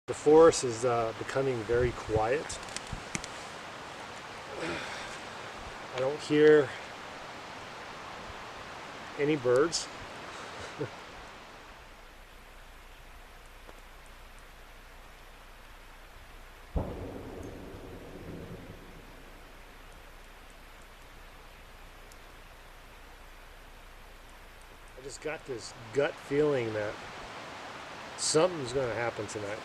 The forest is becoming very quiet. I don't hear any birds. I just got this gut feeling that something's going to happen tonight.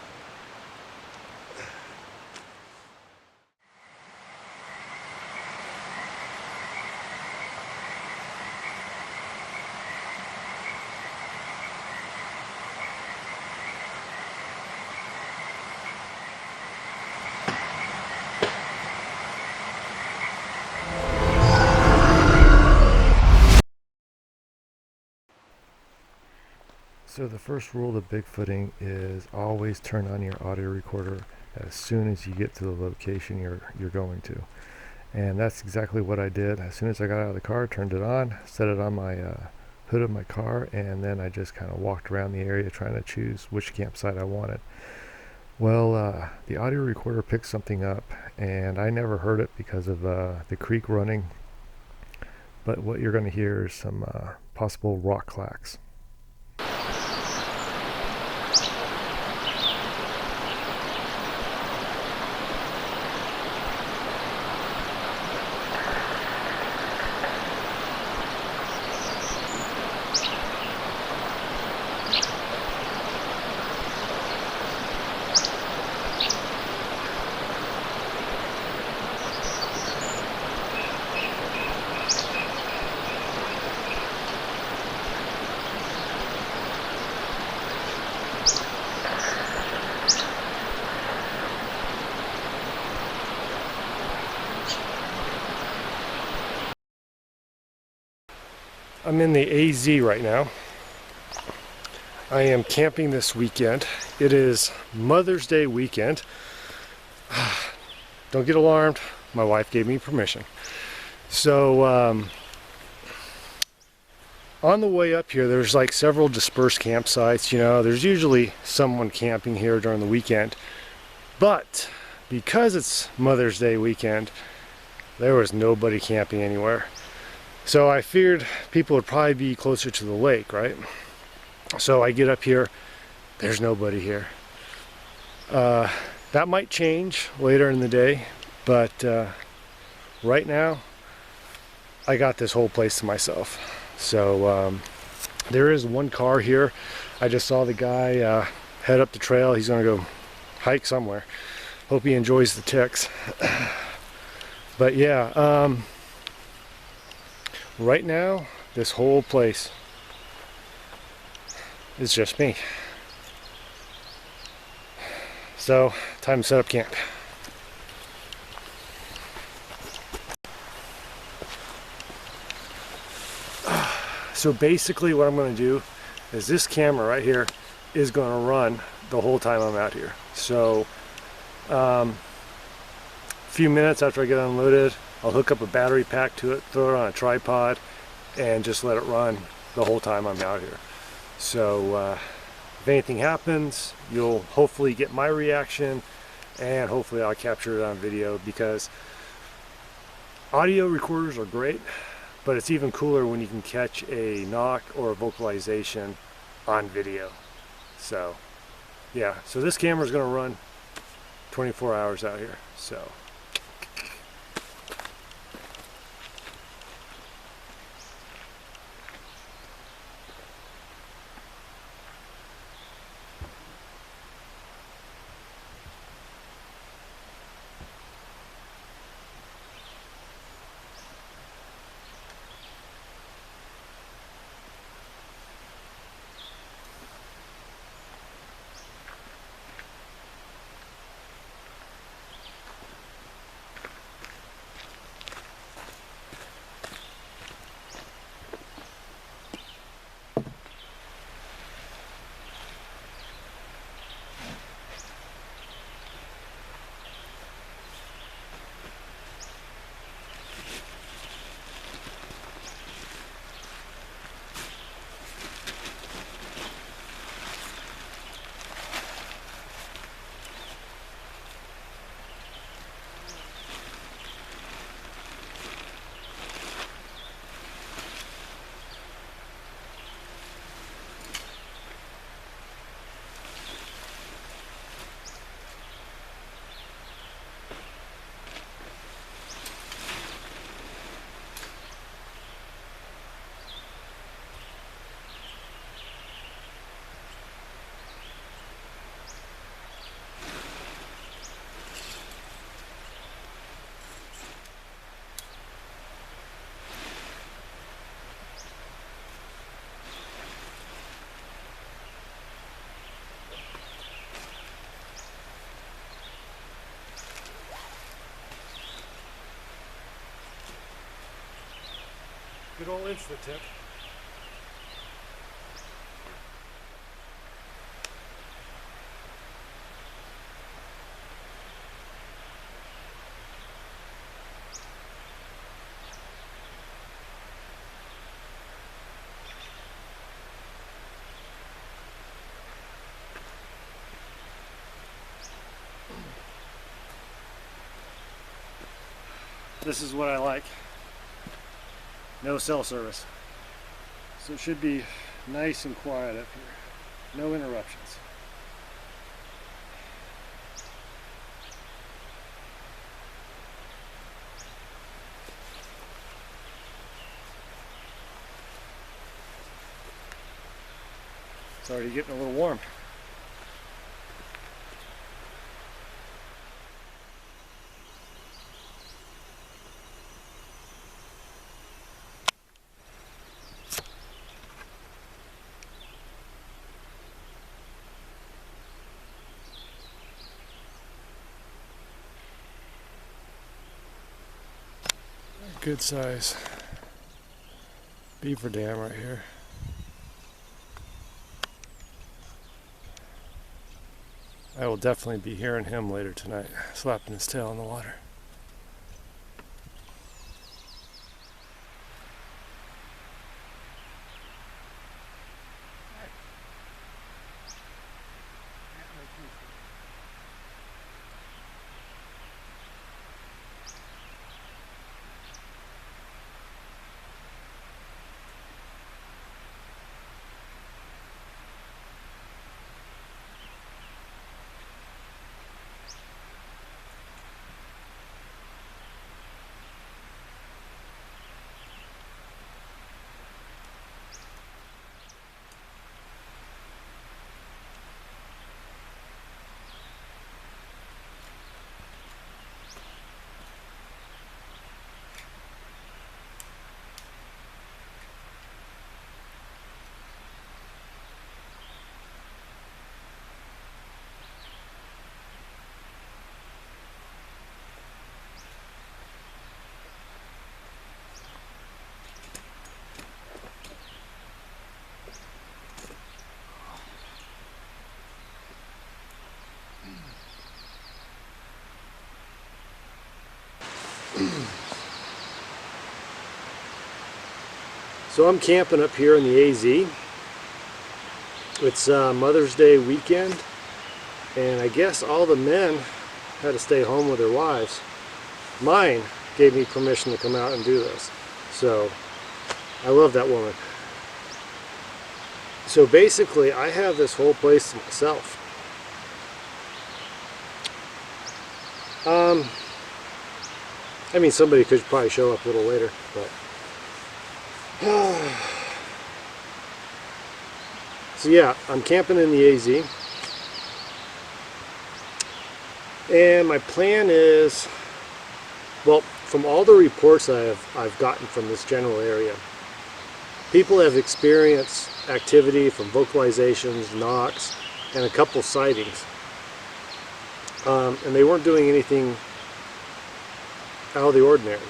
So the first rule of Bigfooting is always turn on your audio recorder as soon as you get to the location you're going to. And that's exactly what I did. As soon as I got out of the car, turned it on, set it on my hood of my car, and then I just kind of walked around the area trying to choose which campsite I wanted. Well, the audio recorder picked something up, and I never heard it because of the creek running. But what you're going to hear is some possible rock clacks. I'm in the AZ right now. I am camping this weekend. It is Mother's Day weekend. Don't get alarmed. My wife gave me permission. So on the way up here, there's like several dispersed campsites. You know, there's usually someone camping here during the weekend. But because it's Mother's Day weekend, there was nobody camping anywhere. So I feared people would probably be closer to the lake, right? So I get up here, there's nobody here. That might change later in the day, but right now, I got this whole place to myself. So there is one car here. I just saw the guy head up the trail. He's gonna go hike somewhere. Hope he enjoys the ticks. But yeah, right now, this whole place is just me. So, time to set up camp. So basically what I'm going to do is this camera right here is going to run the whole time I'm out here. So, a few minutes after I get unloaded, I'll hook up a battery pack to it, throw it on a tripod, and just let it run the whole time I'm out here. So if anything happens, you'll hopefully get my reaction, and hopefully I'll capture it on video, because audio recorders are great, but it's even cooler when you can catch a knock or a vocalization on video. So yeah, so this camera is going to run 24 hours out here. So Good old inch the tip. This is what I like. No cell service. So it should be nice and quiet up here. No interruptions. It's already getting a little warm. Good size beaver dam right here. I will definitely be hearing him later tonight, slapping his tail in the water. So I'm camping up here in the AZ. It's Mother's Day weekend, and I guess all the men had to stay home with their wives. Mine gave me permission to come out and do this, so I love that woman. So basically I have this whole place to myself. I mean, somebody could probably show up a little later, but so yeah, I'm camping in the AZ, and my plan is, well, from all the reports I've gotten from this general area, people have experienced activity from vocalizations, knocks, and a couple sightings, and they weren't doing anything out of the ordinary.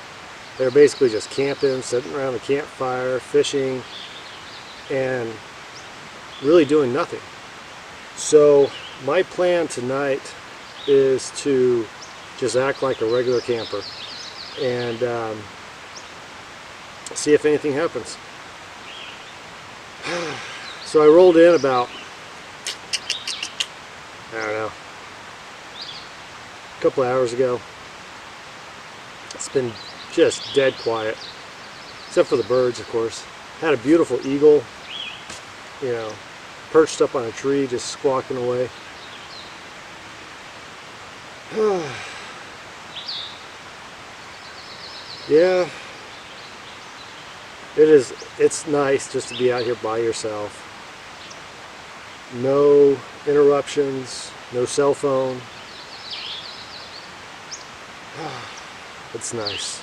They're basically just camping, sitting around the campfire, fishing, and really doing nothing. So my plan tonight is to just act like a regular camper and see if anything happens. So I rolled in about, I don't know, a couple of hours ago. It's been just dead quiet, except for the birds, of course. Had a beautiful eagle, you know, perched up on a tree, just squawking away. Yeah, it's nice just to be out here by yourself. No interruptions, no cell phone. It's nice.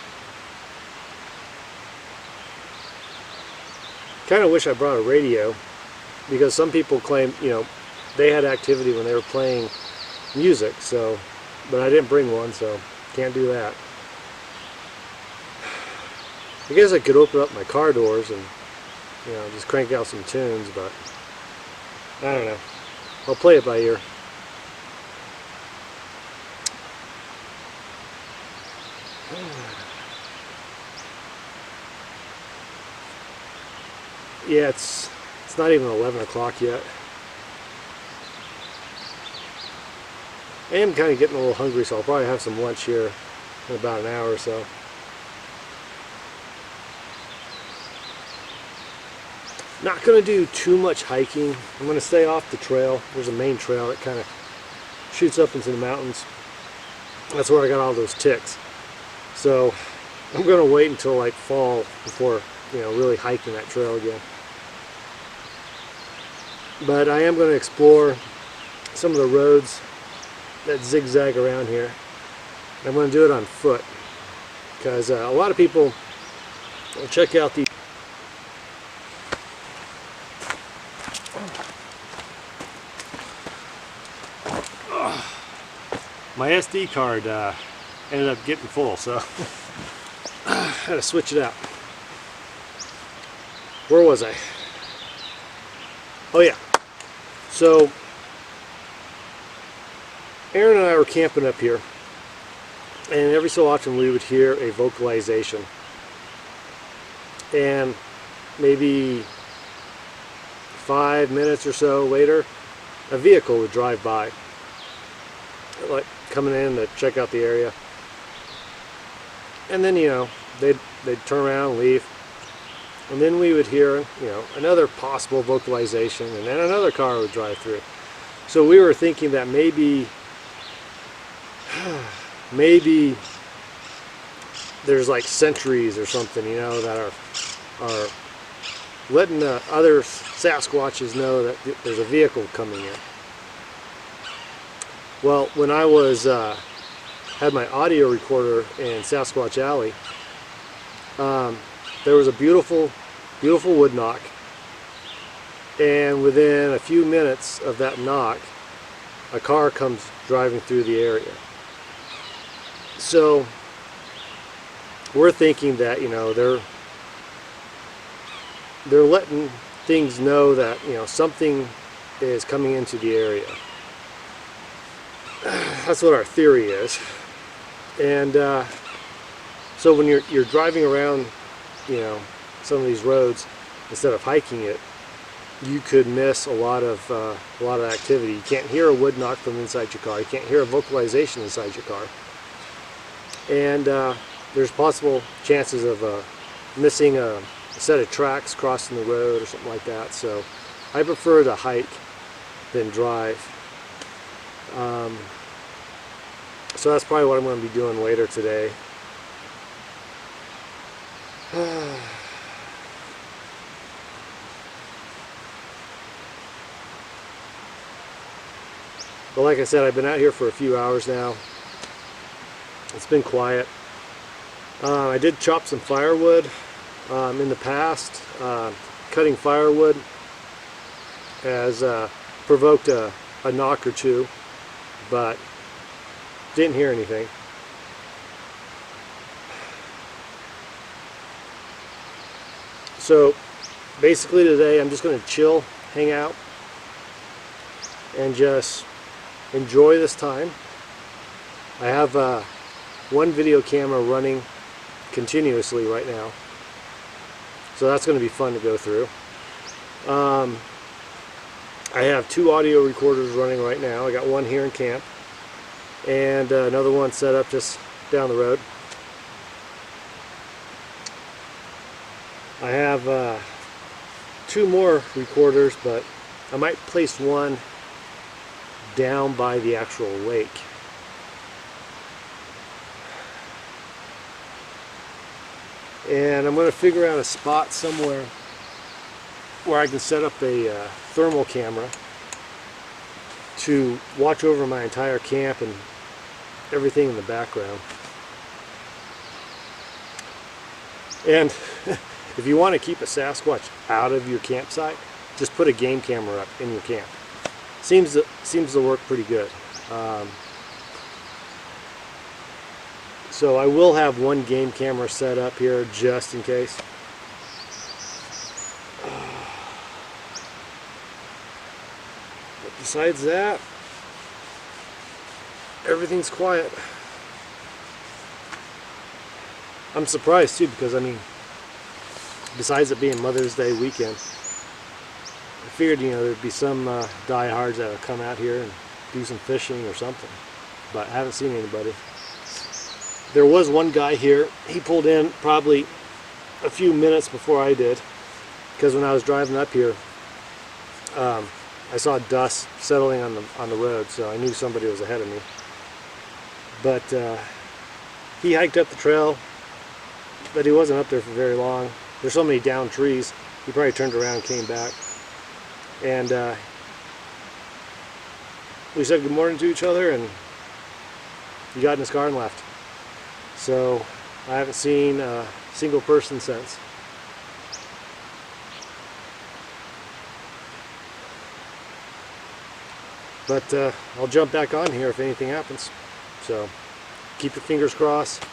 Kind of wish I brought a radio, because some people claim, you know, they had activity when they were playing music, so, but I didn't bring one, so can't do that. I guess I could open up my car doors and, you know, just crank out some tunes, but I don't know. I'll play it by ear. Yeah, it's not even 11 o'clock yet. I am kind of getting a little hungry, so I'll probably have some lunch here in about an hour or so. Not going to do too much hiking. I'm going to stay off the trail. There's a main trail that kind of shoots up into the mountains. That's where I got all those ticks. So I'm going to wait until like fall before, you know, really hiking that trail again. But I am going to explore some of the roads that zigzag around here. I'm going to do it on foot because a lot of people will check out the my SD card ended up getting full, so I had to switch it out. Where was I? Oh yeah. So Aaron and I were camping up here, and every so often we would hear a vocalization, and maybe 5 minutes or so later a vehicle would drive by, like coming in to check out the area, and then, you know, they'd turn around and leave, and then we would hear, you know, another possible vocalization, and then another car would drive through. So we were thinking that maybe there's like sentries or something, you know, that are letting the other Sasquatches know that there's a vehicle coming in. Well, when I was had my audio recorder in Sasquatch Alley, there was a beautiful wood knock, and within a few minutes of that knock, a car comes driving through the area. So we're thinking that, you know, they're letting things know that, you know, something is coming into the area. That's what our theory is. And so when you're driving around, you know, some of these roads, instead of hiking it, you could miss a lot of activity. You can't hear a wood knock from inside your car. You can't hear a vocalization inside your car. And there's possible chances of missing a set of tracks crossing the road or something like that. So I prefer to hike than drive. So that's probably what I'm going to be doing later today. But like I said, I've been out here for a few hours now. It's been quiet. I did chop some firewood in the past. Cutting firewood has provoked a knock or two, but didn't hear anything. So basically today I'm just going to chill, hang out, and just enjoy this time. I have one video camera running continuously right now, so that's going to be fun to go through. I have 2 audio recorders running right now. I got one here in camp and another one set up just down the road. I have 2 more recorders, but I might place one down by the actual lake. And I'm going to figure out a spot somewhere where I can set up a thermal camera to watch over my entire camp and everything in the background. And if you want to keep a Sasquatch out of your campsite, just put a game camera up in your camp. Seems to work pretty good. So I will have one game camera set up here just in case. But besides that, everything's quiet. I'm surprised too, because I mean, besides it being Mother's Day weekend, I figured, you know, there'd be some diehards that would come out here and do some fishing or something, but I haven't seen anybody. There was one guy here. He pulled in probably a few minutes before I did, because when I was driving up here, I saw dust settling on the road, so I knew somebody was ahead of me. But he hiked up the trail, but he wasn't up there for very long. There's so many downed trees, he probably turned around and came back. And we said good morning to each other, and he got in his car and left. So I haven't seen a single person since. But I'll jump back on here if anything happens. So keep your fingers crossed.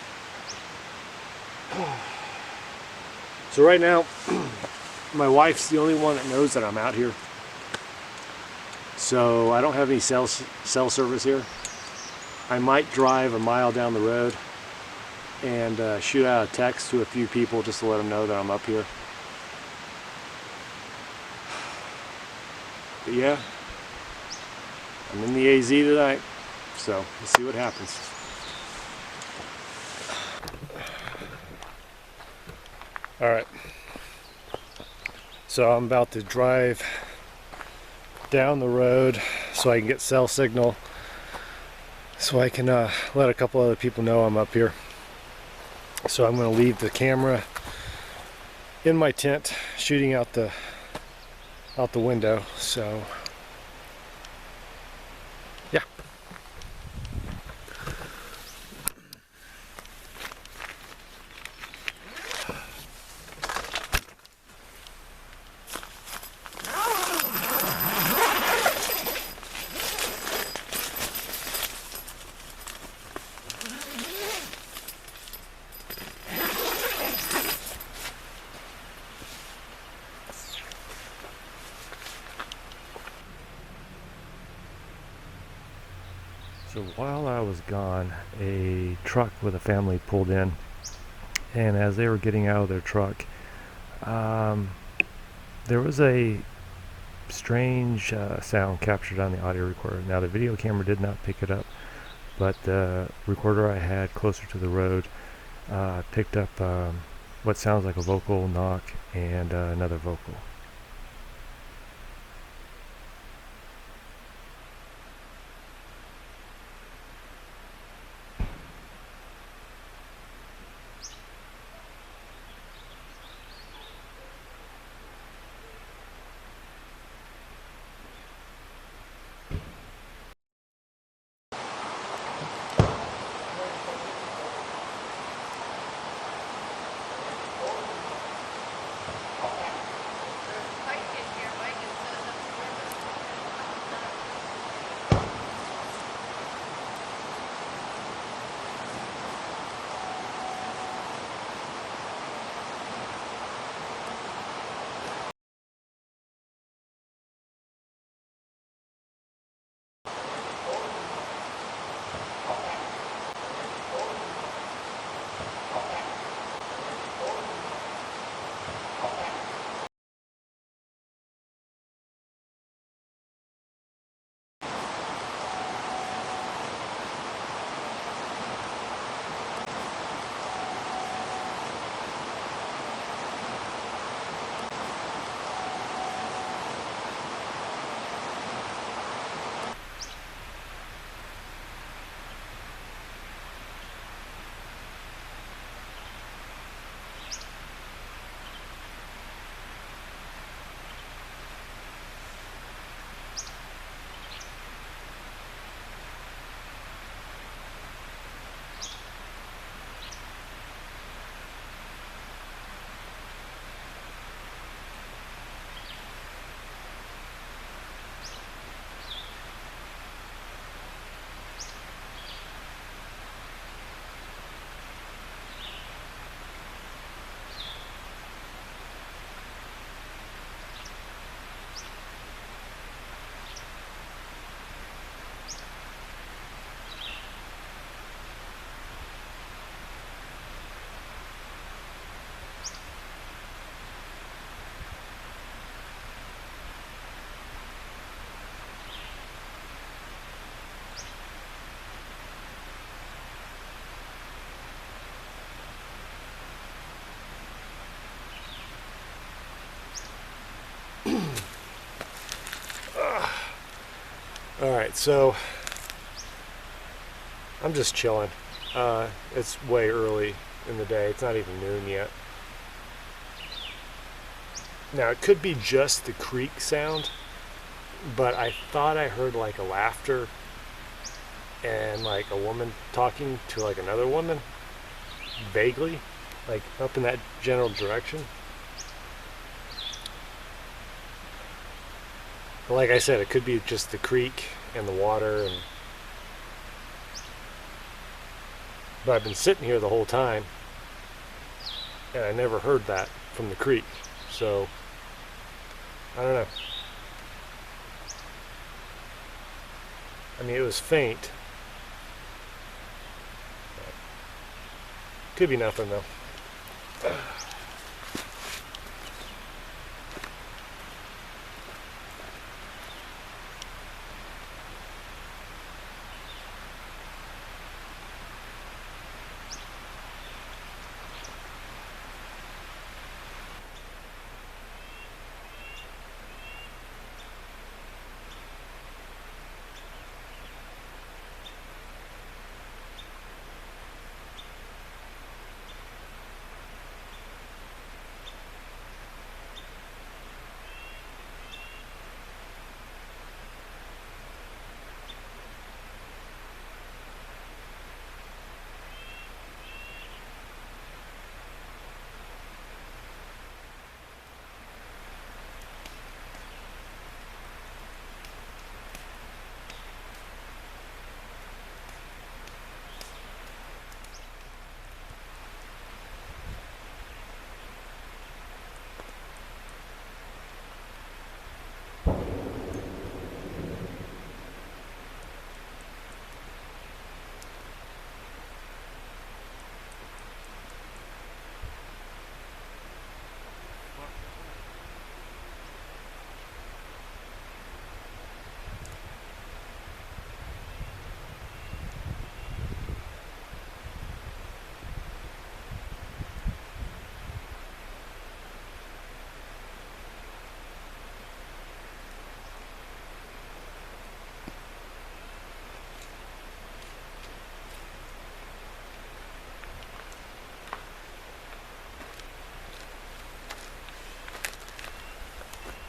So right now, my wife's the only one that knows that I'm out here. So I don't have any cell service here. I might drive a mile down the road and shoot out a text to a few people just to let them know that I'm up here. But yeah, I'm in the AZ tonight, so we'll see what happens. Alright, so I'm about to drive down the road so I can get cell signal, so I can let a couple other people know I'm up here. So I'm going to leave the camera in my tent shooting out the window. So yeah. So while I was gone, a truck with a family pulled in, and as they were getting out of their truck, there was a strange sound captured on the audio recorder. Now the video camera did not pick it up, but the recorder I had closer to the road picked up what sounds like a vocal knock and another vocal. Alright, so I'm just chilling. It's way early in the day. It's not even noon yet. Now, it could be just the creek sound, but I thought I heard like a laughter and like a woman talking to like another woman, vaguely, like up in that general direction. But like I said, it could be just the creek and the water, but I've been sitting here the whole time and I never heard that from the creek, so I don't know. I mean, it was faint. Could be nothing though.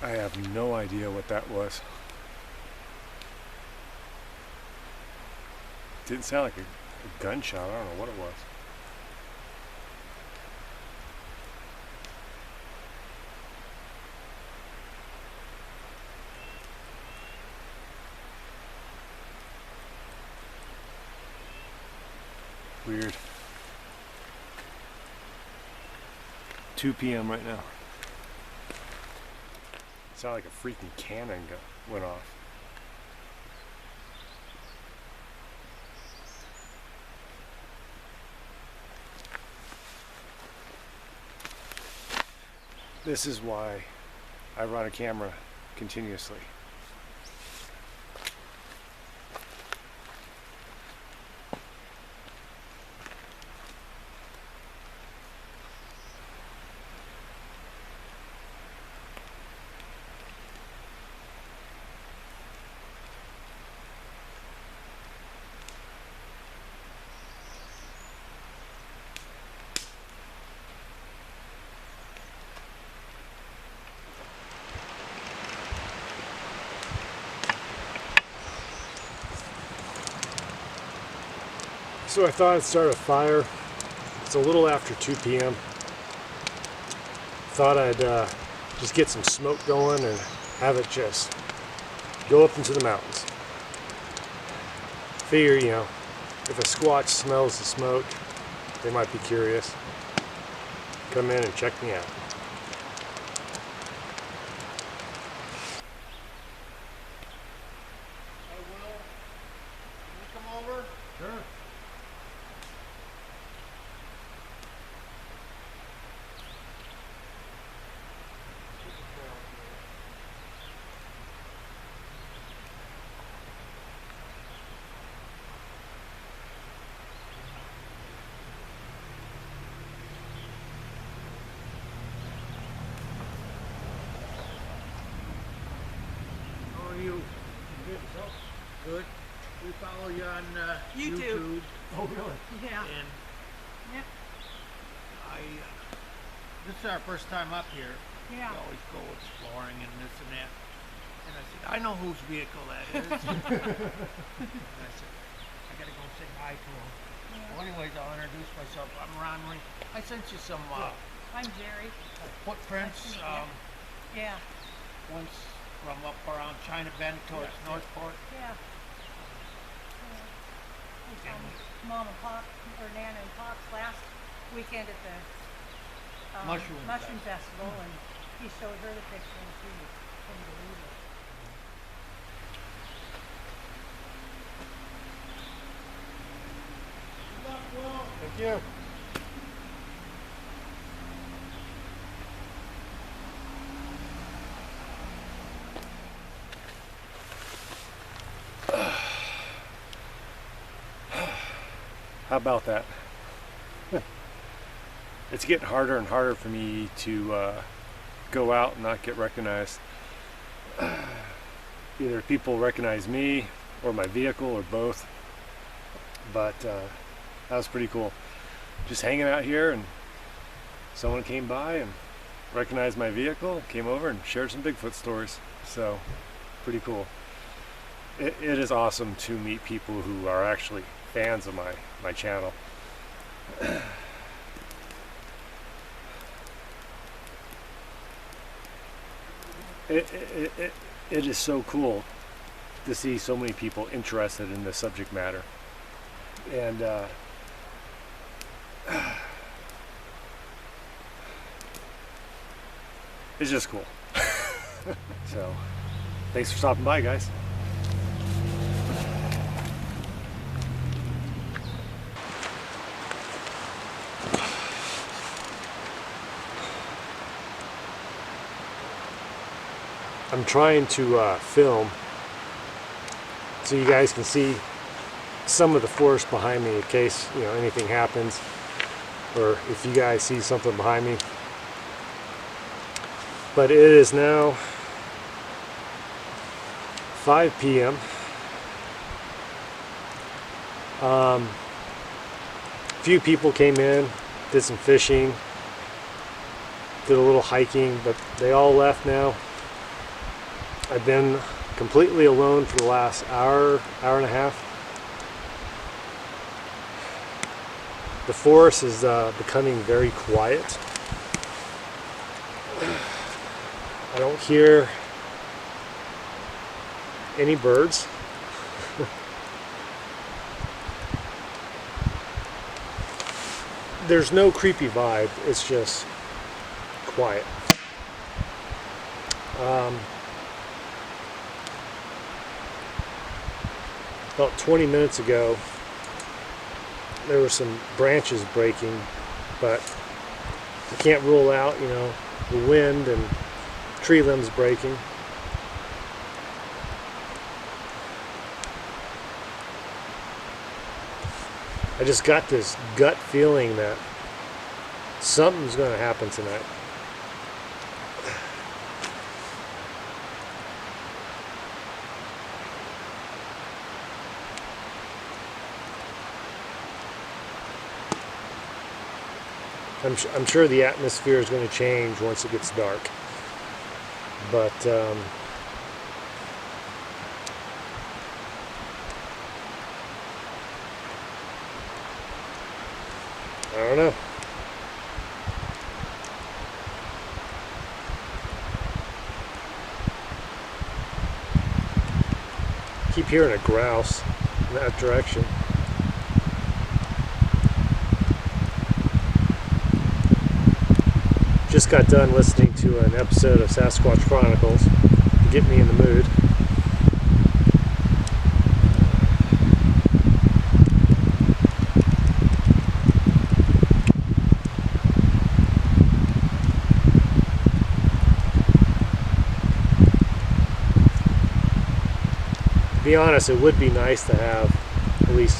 I have no idea what that was. Didn't sound like a gunshot. I don't know what it was. Weird. 2 p.m. right now. It sounded like a freaking cannon went off. This is why I run a camera continuously. So I thought I'd start a fire. It's a little after 2 p.m. Thought I'd just get some smoke going and have it just go up into the mountains. Figure, you know, if a squatch smells the smoke, they might be curious. Come in and check me out. Hey Will, can you come over? Sure. good. We follow you on YouTube. Oh, really? Yeah. and Yep. this is our first time up here. Yeah. We always go exploring and this and that. And I said, I know whose vehicle that is. And I said, I gotta go say hi to him. Well, anyways, I'll introduce myself. I'm Ron Lee. I sent you some I'm Jerry. footprints. Yeah. Once from up around China Bend towards Northport. Yeah. We saw Mom and Pop, or Nana and Pop's last weekend at the Mushroom Festival, and he showed her the picture, and she couldn't believe it. Thank you. How about that? It's getting harder and harder for me to go out and not get recognized. Either people recognize me or my vehicle or both. But that was pretty cool. Just hanging out here, and someone came by and recognized my vehicle, came over and shared some Bigfoot stories. So pretty cool. It is awesome to meet people who are actually fans of my channel. It is so cool to see so many people interested in this subject matter. And it's just cool. So thanks for stopping by, guys. I'm trying to film so you guys can see some of the forest behind me in case anything happens, or if you guys see something behind me. But it is now 5 p.m. A few people came in, did some fishing, did a little hiking, but they all left now. I've been completely alone for the last hour and a half. The forest is becoming very quiet. I don't hear any birds. There's no creepy vibe, it's just quiet. About 20 minutes ago, there were some branches breaking, but you can't rule out, the wind and tree limbs breaking. I just got this gut feeling that something's going to happen tonight. I'm sure the atmosphere is going to change once it gets dark, but I don't know. Keep hearing a grouse in that direction. Just got done listening to an episode of Sasquatch Chronicles to get me in the mood. To be honest, it would be nice to have at least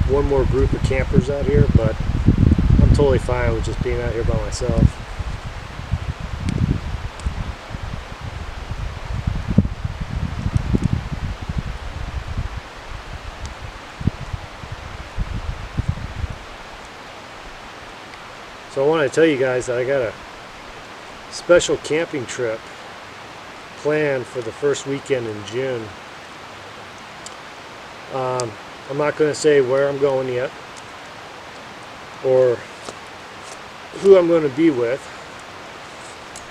one more group of campers out here, but I'm totally fine with just being out here by myself. So I want to tell you guys that I got a special camping trip planned for the first weekend in June. I'm not going to say where I'm going yet or who I'm going to be with.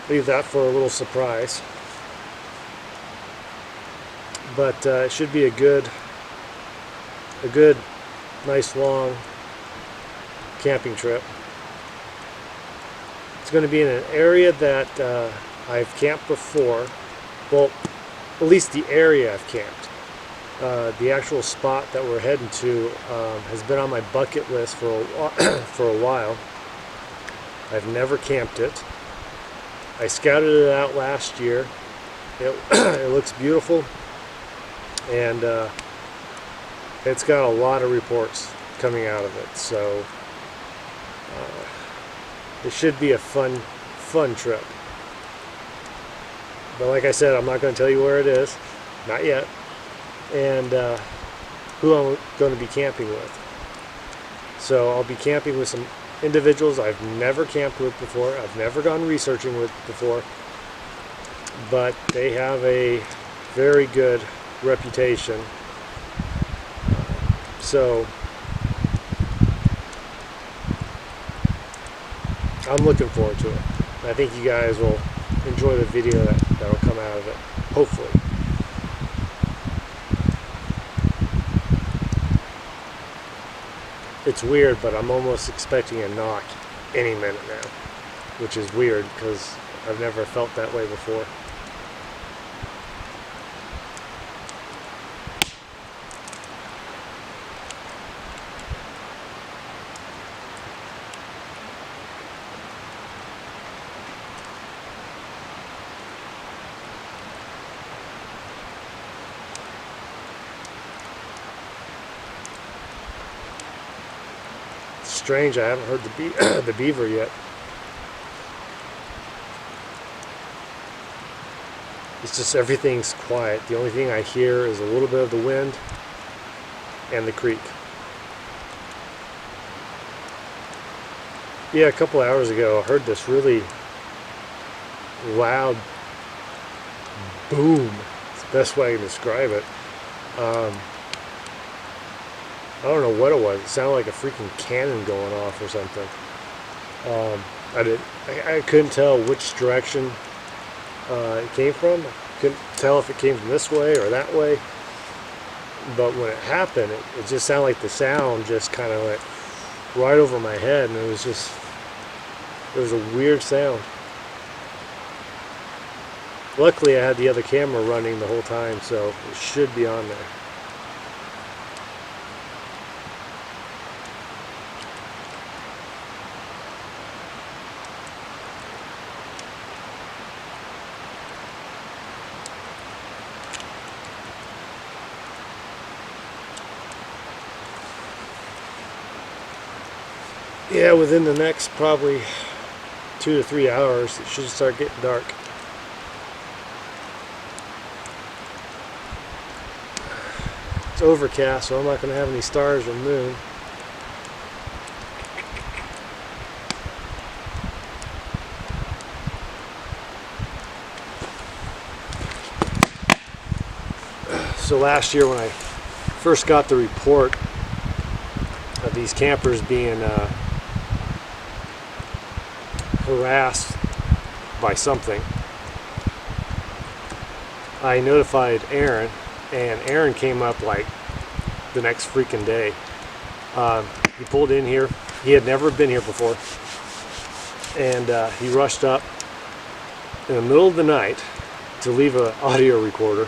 Leave that for a little surprise. But it should be a good, nice long camping trip. It's going to be in an area that I've camped before. Well, at least the area I've camped. The actual spot that we're heading to has been on my bucket list for a while. I've never camped it. I scouted it out last year. It looks beautiful, and it's got a lot of reports coming out of it. So it should be a fun trip. But like I said, I'm not going to tell you where it is, not yet, and who I'm going to be camping with. So I'll be camping with some individuals I've never camped with before, I've never gone researching with before, but they have a very good reputation. So I'm looking forward to it. I think you guys will enjoy the video that'll come out of it, hopefully. It's weird, but I'm almost expecting a knock any minute now, which is weird because I've never felt that way before. Strange, I haven't heard the beaver yet. It's just everything's quiet. The only thing I hear is a little bit of the wind and the creek. Yeah, a couple hours ago I heard this really loud boom. It's the best way I can describe it. I don't know what it was. It sounded like a freaking cannon going off or something. I couldn't tell which direction it came from. I couldn't tell if it came from this way or that way. But when it happened, it just sounded like the sound just kind of went right over my head, and it was a weird sound. Luckily, I had the other camera running the whole time, so it should be on there. Yeah, within the next probably 2 to 3 hours, it should start getting dark. It's overcast, so I'm not going to have any stars or moon. So last year when I first got the report of these campers being harassed by something, I notified Aaron, and Aaron came up like the next freaking day. He pulled in here. He had never been here before, and he rushed up in the middle of the night to leave an audio recorder,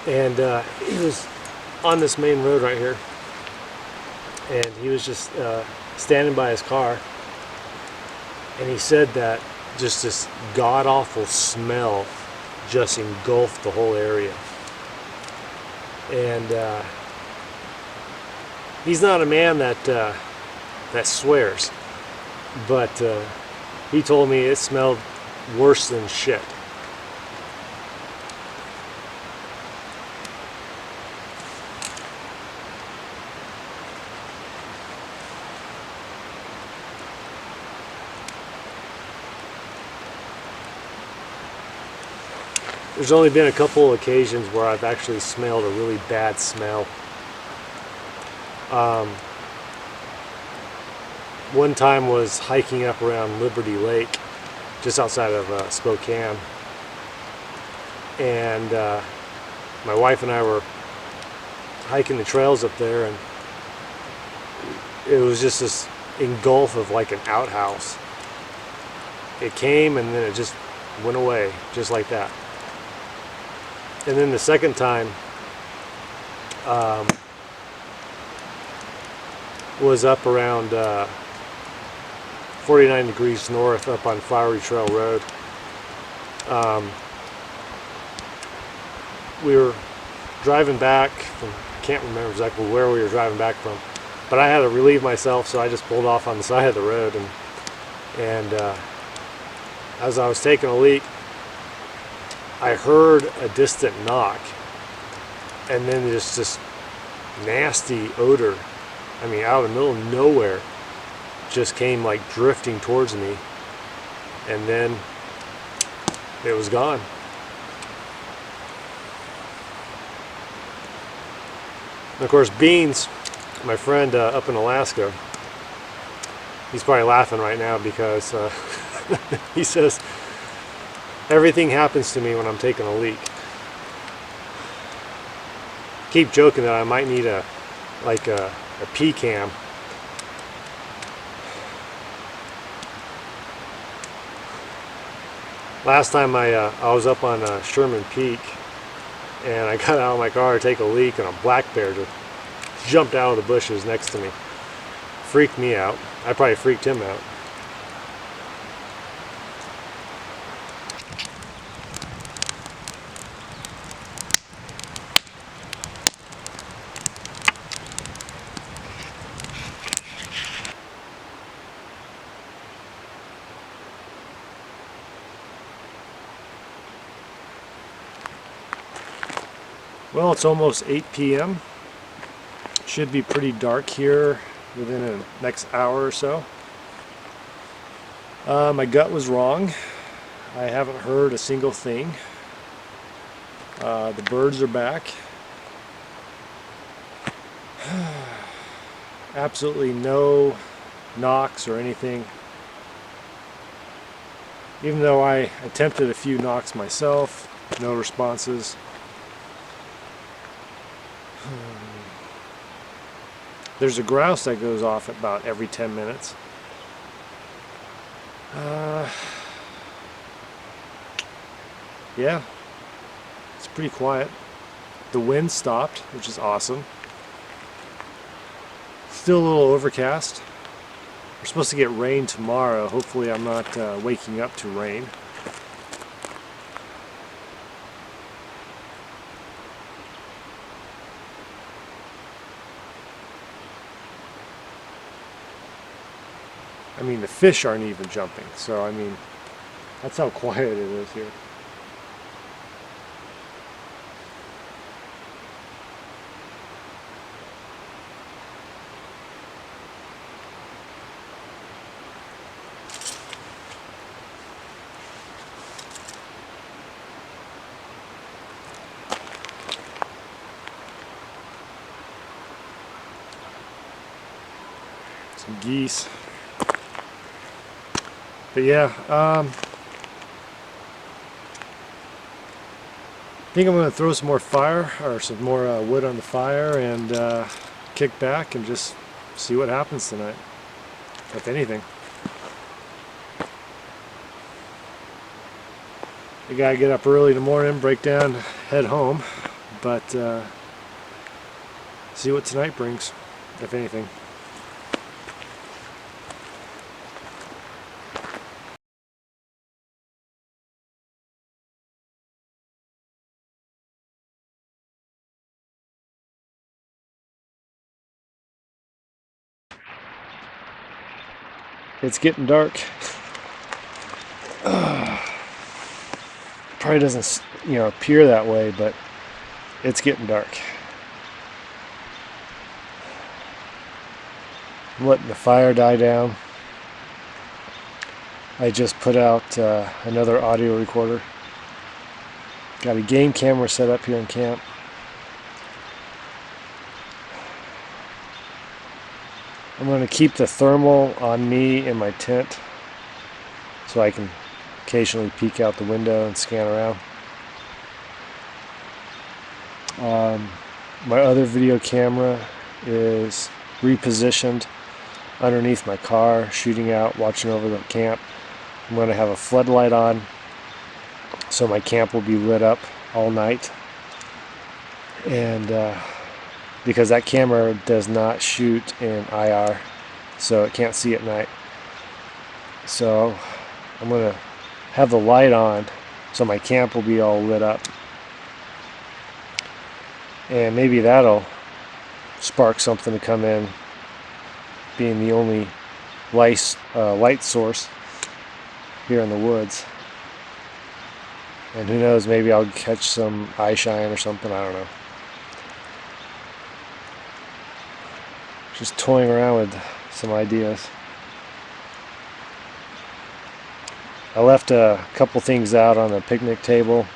and he was on this main road right here, and he was just standing by his car. And he said that just this god-awful smell just engulfed the whole area. And he's not a man that swears, but he told me it smelled worse than shit. There's only been a couple of occasions where I've actually smelled a really bad smell. One time was hiking up around Liberty Lake, just outside of Spokane, and my wife and I were hiking the trails up there, and it was just this engulf of like an outhouse. It came and then it just went away, just like that. And then the second time was up around 49 degrees north up on Flowery Trail Road. We were driving back from, I can't remember exactly where we were driving back from, but I had to relieve myself, so I just pulled off on the side of the road, and as I was taking a leak, I heard a distant knock, and then just this nasty odor, I mean out of the middle of nowhere, just came like drifting towards me, and then it was gone. And of course, Beans, my friend up in Alaska, he's probably laughing right now because he says everything happens to me when I'm taking a leak. Keep joking that I might need a pee cam. Last time I was up on Sherman Peak, and I got out of my car to take a leak, and a black bear just jumped out of the bushes next to me. Freaked me out. I probably freaked him out. Well, it's almost 8 p.m. Should be pretty dark here within the next hour or so. My gut was wrong. I haven't heard a single thing. The birds are back. Absolutely no knocks or anything. Even though I attempted a few knocks myself, no responses. There's a grouse that goes off about every 10 minutes. Yeah, it's pretty quiet. The wind stopped, which is awesome. Still a little overcast. We're supposed to get rain tomorrow. Hopefully I'm not waking up to rain. I mean, the fish aren't even jumping, so I mean, that's how quiet it is here. Some geese. But yeah, I think I'm going to throw some more fire, or some more wood on the fire, and kick back and just see what happens tonight, if anything. I gotta get up early in the morning, break down, head home, but see what tonight brings, if anything. It's getting dark. Probably doesn't, appear that way, but it's getting dark. I'm letting the fire die down. I just put out another audio recorder. Got a game camera set up here in camp. I'm going to keep the thermal on me in my tent so I can occasionally peek out the window and scan around. My other video camera is repositioned underneath my car, shooting out, watching over the camp. I'm going to have a floodlight on so my camp will be lit up all night. And because that camera does not shoot in IR, so it can't see at night. So I'm going to have the light on so my camp will be all lit up. And maybe that'll spark something to come in, being the only light source here in the woods. And who knows, maybe I'll catch some eye shine or something, I don't know. Just toying around with some ideas. I left a couple things out on the picnic table.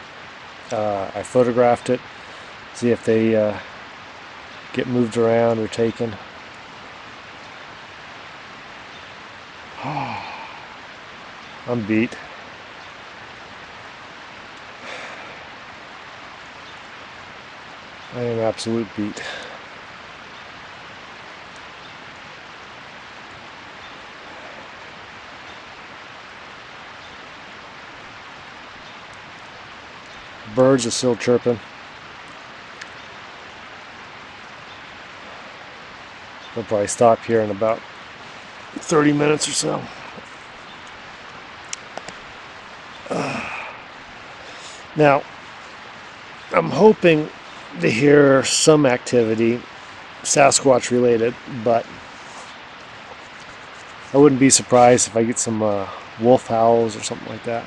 I photographed it, see if they get moved around or taken. I'm beat. I am absolute beat. Birds are still chirping. They'll probably stop here in about 30 minutes or so. Now, I'm hoping to hear some activity, Sasquatch related, but I wouldn't be surprised if I get some wolf howls or something like that.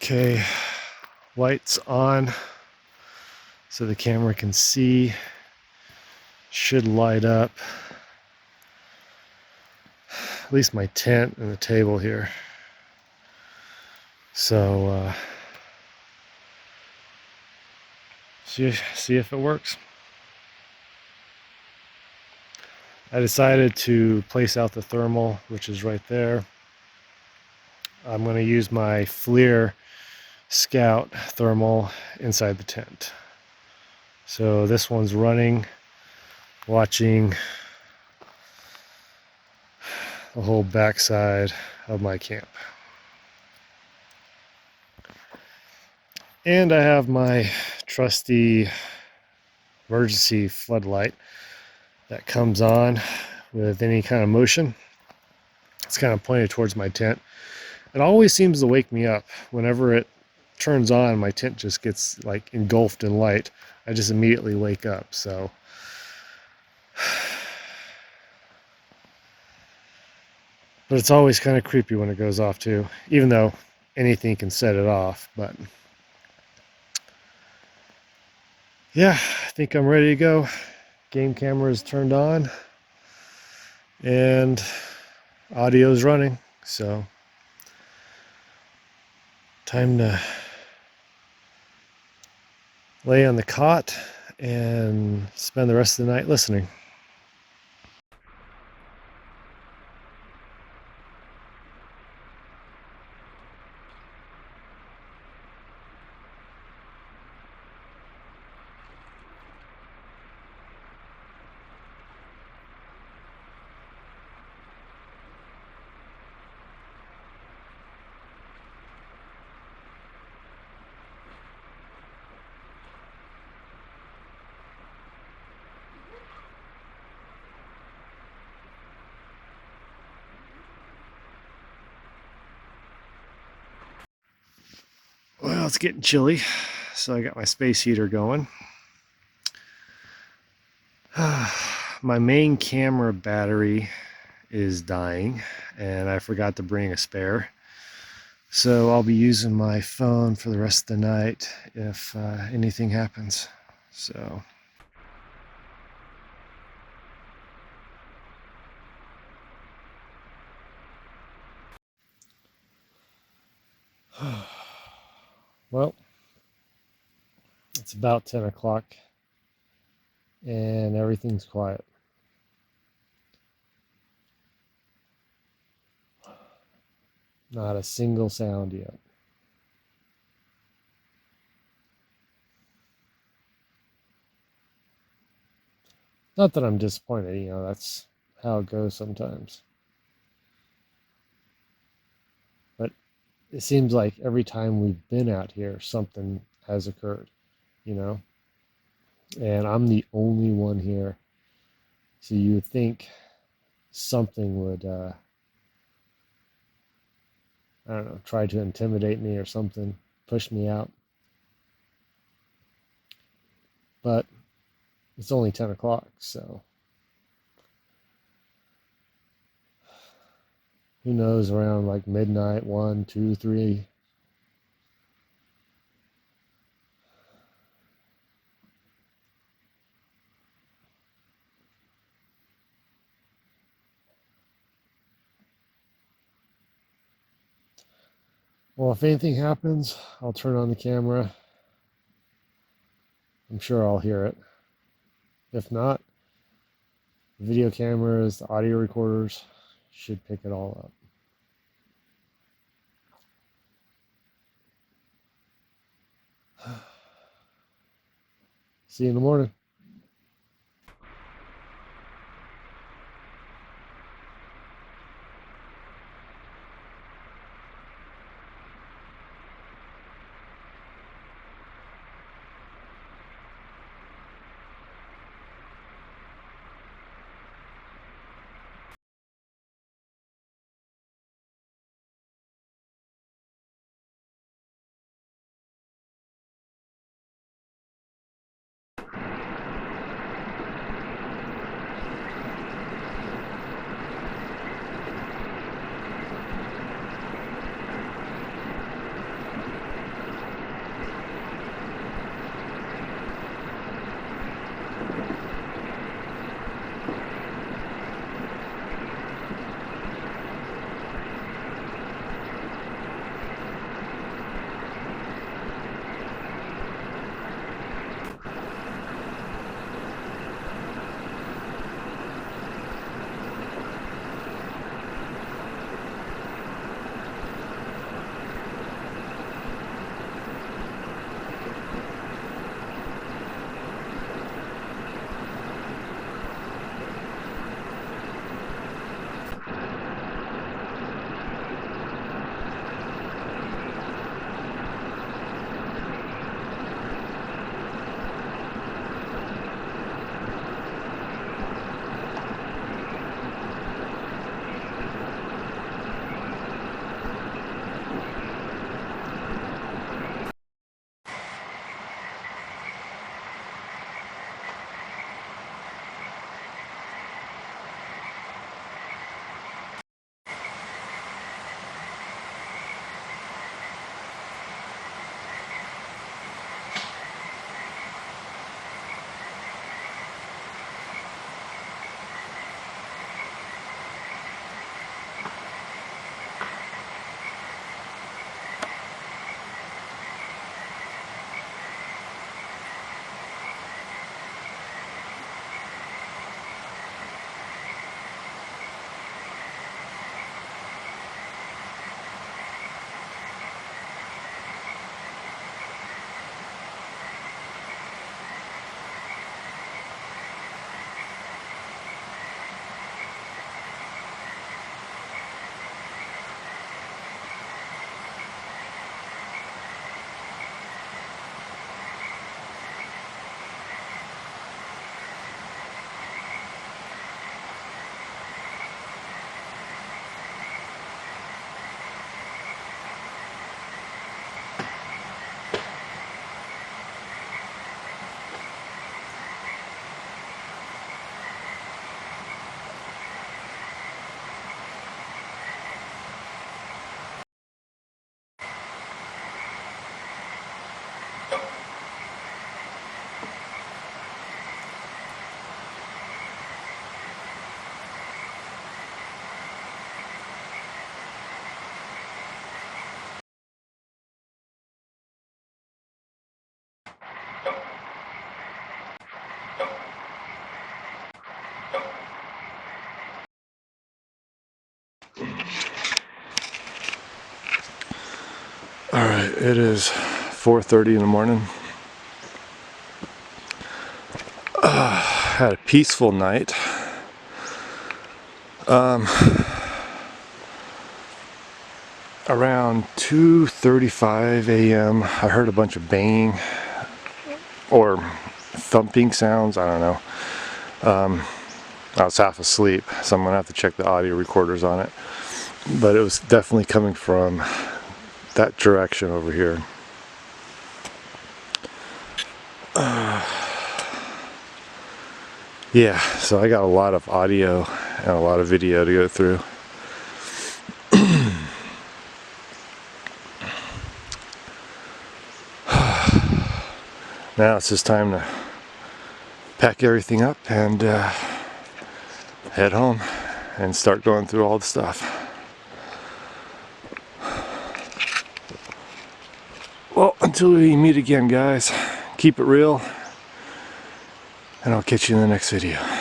Okay, lights on so the camera can see. Should light up at least my tent and the table here. So see if it works. I decided to place out the thermal, which is right there. I'm going to use my FLIR Scout thermal inside the tent. So this one's running, watching the whole backside of my camp. And I have my trusty emergency floodlight that comes on with any kind of motion. It's kind of pointed towards my tent. It always seems to wake me up. Whenever it turns on, my tent just gets like engulfed in light. I just immediately wake up. So but it's always kind of creepy when it goes off too, even though anything can set it off. But yeah, I think I'm ready to go. Game camera is turned on and audio is running. So time to lay on the cot and spend the rest of the night listening. Well, it's getting chilly, so I got my space heater going. My main camera battery is dying, and I forgot to bring a spare. So I'll be using my phone for the rest of the night if anything happens. So. Well, it's about 10 o'clock and everything's quiet. Not a single sound yet. Not that I'm disappointed, you know, that's how it goes sometimes. But it seems like every time we've been out here, something has occurred, you know? And I'm the only one here. So you would think something would, I don't know, try to intimidate me or something, push me out. But it's only 10 o'clock, so who knows, around like midnight, 1, 2, 3. Well, if anything happens, I'll turn on the camera. I'm sure I'll hear it. If not, the video cameras, the audio recorders should pick it all up. See you in the morning. Alright, it is 4:30 in the morning. Had a peaceful night. Around 2:35 a.m. I heard a bunch of banging or thumping sounds, I don't know. I was half asleep, so I'm gonna have to check the audio recorders on it. But it was definitely coming from that direction over here. Yeah, so I got a lot of audio and a lot of video to go through. Now it's just time to pack everything up and head home and start going through all the stuff. Well, until we meet again, guys, keep it real, and I'll catch you in the next video.